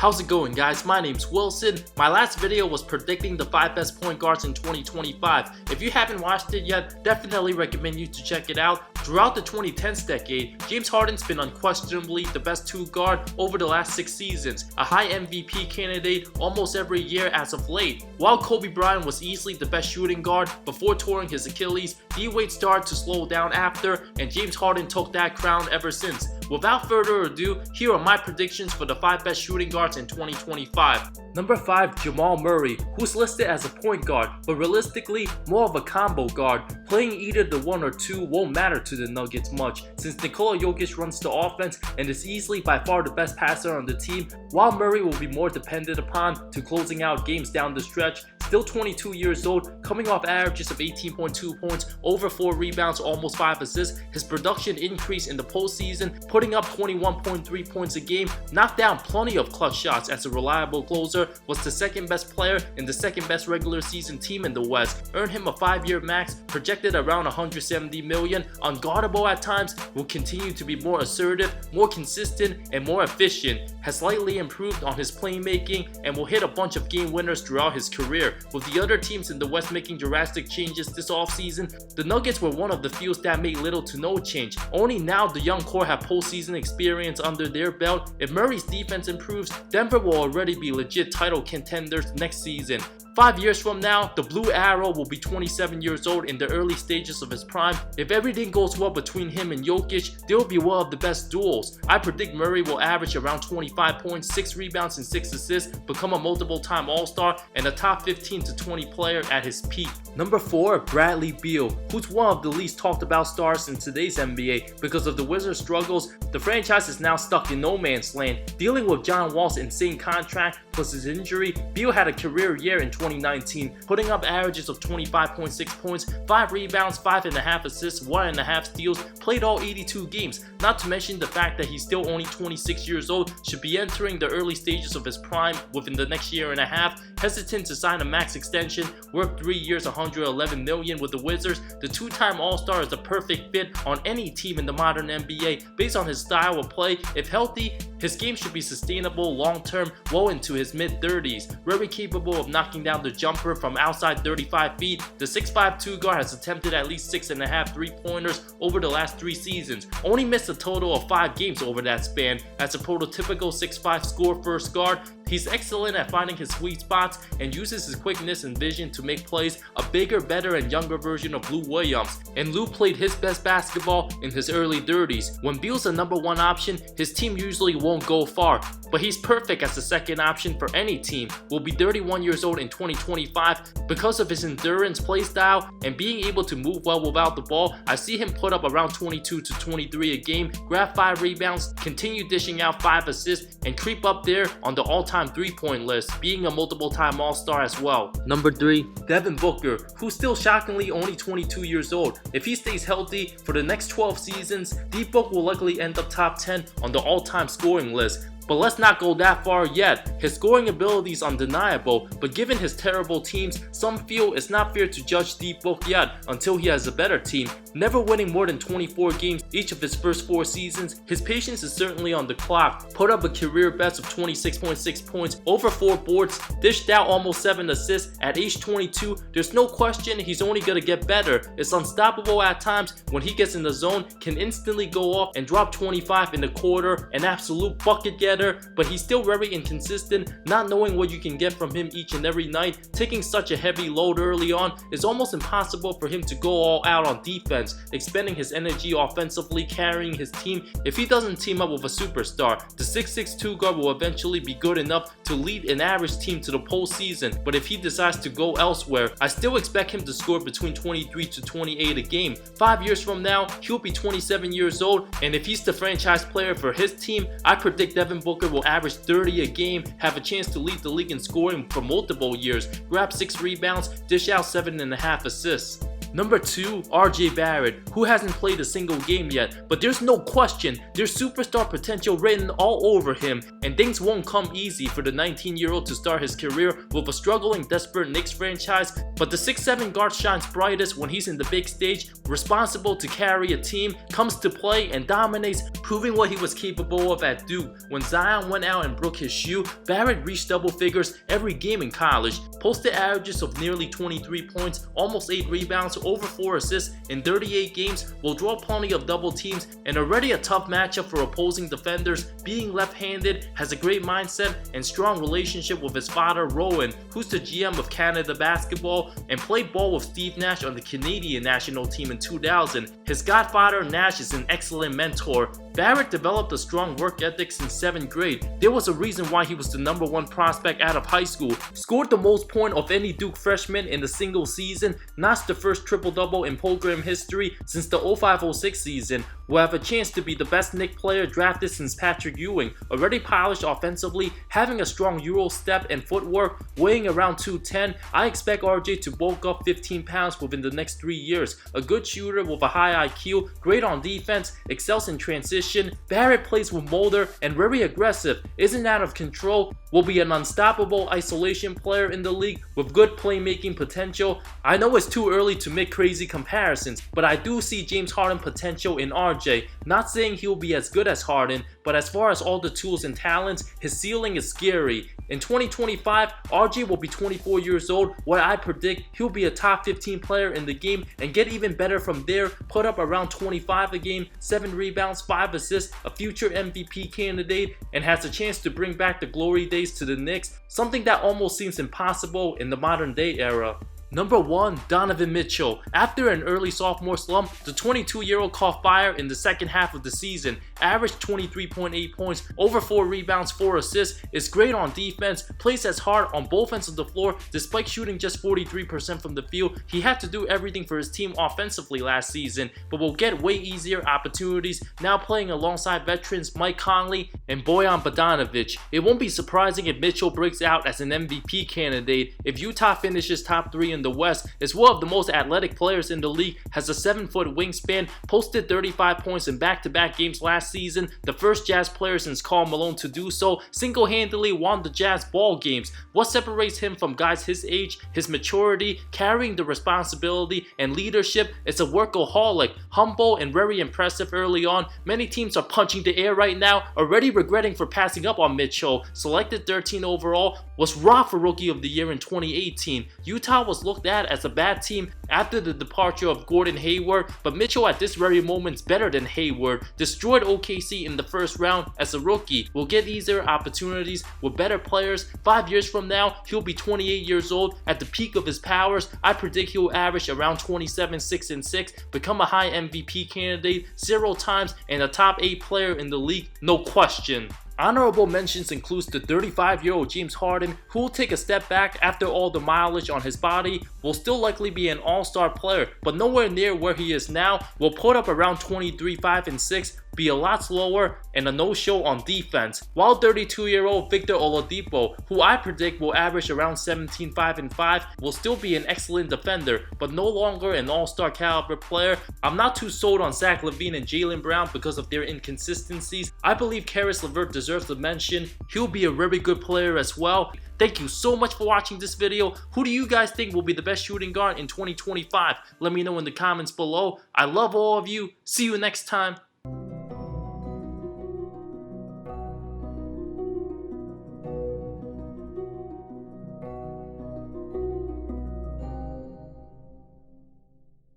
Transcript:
How's it going, guys? My name's Wilson. My last video was predicting the 5 best point guards in 2025. If you haven't watched it yet, definitely recommend you to check it out. Throughout the 2010s decade, James Harden's been unquestionably the best 2 guard over the last 6 seasons, a high MVP candidate almost every year as of late. While Kobe Bryant was easily the best shooting guard before tearing his Achilles, D-Wade started to slow down after, and James Harden took that crown ever since. Without further ado, here are my predictions for the 5 best shooting guards in 2025. Number 5, Jamal Murray, who's listed as a point guard, but realistically more of a combo guard. Playing either the 1 or 2 won't matter to the Nuggets much, since Nikola Jokic runs the offense and is easily by far the best passer on the team, while Murray will be more dependent upon to closing out games down the stretch. Still 22 years old, coming off averages of 18.2 points, over 4 rebounds, almost 5 assists, his production increased in the postseason, putting up 21.3 points a game, knocked down plenty of clutch shots as a reliable closer, was the 2nd best player in the 2nd best regular season team in the West, earned him a 5-year max, projected around $170 million, unguardable at times, will continue to be more assertive, more consistent, and more efficient, has slightly improved on his playmaking, and will hit a bunch of game winners throughout his career. With the other teams in the West making drastic changes this offseason, the Nuggets were one of the few that made little to no change. Only now the young core have postseason experience under their belt. If Murray's defense improves, Denver will already be legit title contenders next season. 5 years from now, the Blue Arrow will be 27 years old in the early stages of his prime. If everything goes well between him and Jokic, they will be one of the best duels. I predict Murray will average around 25 points, 6 rebounds, and 6 assists, become a multiple-time All-Star, and a top 15 to 20 player at his peak. Number 4, Bradley Beal, who's one of the least talked about stars in today's NBA. Because of the Wizards' struggles, the franchise is now stuck in no man's land. Dealing with John Wall's insane contract plus his injury, Beal had a career year in 2019, putting up averages of 25.6 points, 5 rebounds, 5.5 assists, 1.5 steals, played all 82 games. Not to mention the fact that he's still only 26 years old, should be entering the early stages of his prime within the next year and a half. Hesitant to sign a max extension, worked 3 years, $111 million with the Wizards. The 2-time All-Star is a perfect fit on any team in the modern NBA based on his style of play. If healthy, his game should be sustainable long-term, well into his mid-30s. Very capable of knocking down the jumper from outside 35 feet. The 6'5" 2 guard has attempted at least 6.5 3-pointers over the last 3 seasons. Only missed a total of 5 games over that span. As a prototypical 6'5" score-first guard, he's excellent at finding his sweet spots and uses his quickness and vision to make plays, a bigger, better, and younger version of Lou Williams. And Lou played his best basketball in his early 30s. When Beal's the number 1 option, his team usually won't go far, but he's perfect as the 2nd option for any team. Will be 31 years old in 2025. Because of his endurance play style and being able to move well without the ball, I see him put up around 22 to 23 a game, grab 5 rebounds, continue dishing out 5 assists, and creep up there on the all-time 3-point list, being a multiple-time All-Star as well. Number 3, Devin Booker, who's still shockingly only 22 years old. If he stays healthy for the next 12 seasons, D-Book will likely end up top 10 on the all-time scoring list. But let's not go that far yet. His scoring ability is undeniable, but given his terrible teams, some feel it's not fair to judge D-Book yet until he has a better team. Never winning more than 24 games each of his first 4 seasons, his patience is certainly on the clock. Put up a career best of 26.6 points, over 4 boards, dished out almost 7 assists. At age 22, there's no question he's only gonna get better. It's unstoppable at times when he gets in the zone, can instantly go off and drop 25 in the quarter, an absolute bucket getter. But he's still very inconsistent, not knowing what you can get from him each and every night. Taking such a heavy load early on, it's almost impossible for him to go all out on defense, expending his energy offensively, carrying his team. If he doesn't team up with a superstar, the 6'6" 2 guard will eventually be good enough to lead an average team to the postseason. But if he decides to go elsewhere, I still expect him to score between 23 to 28 a game. 5 years from now, he'll be 27 years old, and if he's the franchise player for his team, I predict Devin Booker will average 30 a game, have a chance to lead the league in scoring for multiple years, grab 6 rebounds, dish out 7.5 assists. Number 2, RJ Barrett, who hasn't played a single game yet, but there's no question there's superstar potential written all over him, and things won't come easy for the 19-year-old to start his career with a struggling, desperate Knicks franchise, but the 6'7" guard shines brightest when he's in the big stage, responsible to carry a team, comes to play and dominates, proving what he was capable of at Duke. When Zion went out and broke his shoe, Barrett reached double figures every game in college, posted averages of nearly 23 points, almost 8 rebounds, over 4 assists in 38 games, will draw plenty of double teams, and already a tough matchup for opposing defenders. Being left-handed, has a great mindset and strong relationship with his father Rowan, who's the GM of Canada Basketball and played ball with Steve Nash on the Canadian national team in 2000. His godfather Nash is an excellent mentor. Barrett developed a strong work ethic since 7th grade. There was a reason why he was the #1 prospect out of high school. Scored the most points of any Duke freshman in a single season. Notched the first triple-double in program history since the 05-06 season. Will have a chance to be the best Knicks player drafted since Patrick Ewing. Already polished offensively, having a strong Euro step and footwork, weighing around 210. I expect RJ to bulk up 15 pounds within the next 3 years. A good shooter with a high IQ, great on defense, excels in transition. Barrett plays with motor and very aggressive, isn't out of control, will be an unstoppable isolation player in the league with good playmaking potential. I know it's too early to make crazy comparisons, but I do see James Harden potential in RJ. Not saying he'll be as good as Harden, but as far as all the tools and talents, his ceiling is scary. In 2025, RJ will be 24 years old, where I predict he'll be a top 15 player in the game and get even better from there, put up around 25 a game, 7 rebounds, 5 assists, a future MVP candidate, and has a chance to bring back the glory days to the Knicks, something that almost seems impossible in the modern day era. Number 1, Donovan Mitchell. After an early sophomore slump, the 22-year-old caught fire in the second half of the season. Averaged 23.8 points, over 4 rebounds, 4 assists, is great on defense, plays as hard on both ends of the floor. Despite shooting just 43% from the field, he had to do everything for his team offensively last season, but will get way easier opportunities now playing alongside veterans Mike Conley and Bojan Bogdanovic. It won't be surprising if Mitchell breaks out as an MVP candidate. If Utah finishes top 3 in the West, is one of the most athletic players in the league, has a 7-foot wingspan, posted 35 points in back-to-back games last season, the first Jazz player since Karl Malone to do so, single-handedly won the Jazz ball games. What separates him from guys his age? His maturity, carrying the responsibility, and leadership. It's a workaholic, humble and very impressive early on. Many teams are punching the air right now, already regretting for passing up on Mitchell. Selected 13 overall, was robbed for Rookie of the Year in 2018. Utah was looked at as a bad team after the departure of Gordon Hayward, but Mitchell at this very moment is better than Hayward. Destroyed OKC in the first round as a rookie. Will get easier opportunities with better players. 5 years from now, he'll be 28 years old. At the peak of his powers, I predict he'll average around 27, 6 and 6, become a high MVP candidate 0 times, and a top 8 player in the league, no question. Honorable mentions includes the 35-year-old James Harden, who will take a step back after all the mileage on his body, will still likely be an all-star player, but nowhere near where he is now, will put up around 23, 5 and 6, be a lot slower, and a no-show on defense. While 32-year-old Victor Oladipo, who I predict will average around 17, 5 and 5, will still be an excellent defender, but no longer an all-star caliber player. I'm not too sold on Zach LaVine and Jaylen Brown because of their inconsistencies. I believe Caris LeVert deserves the mention. He'll be a very good player as well. Thank you so much for watching this video. Who do you guys think will be the best shooting guard in 2025? Let me know in the comments below. I love all of you. See you next time.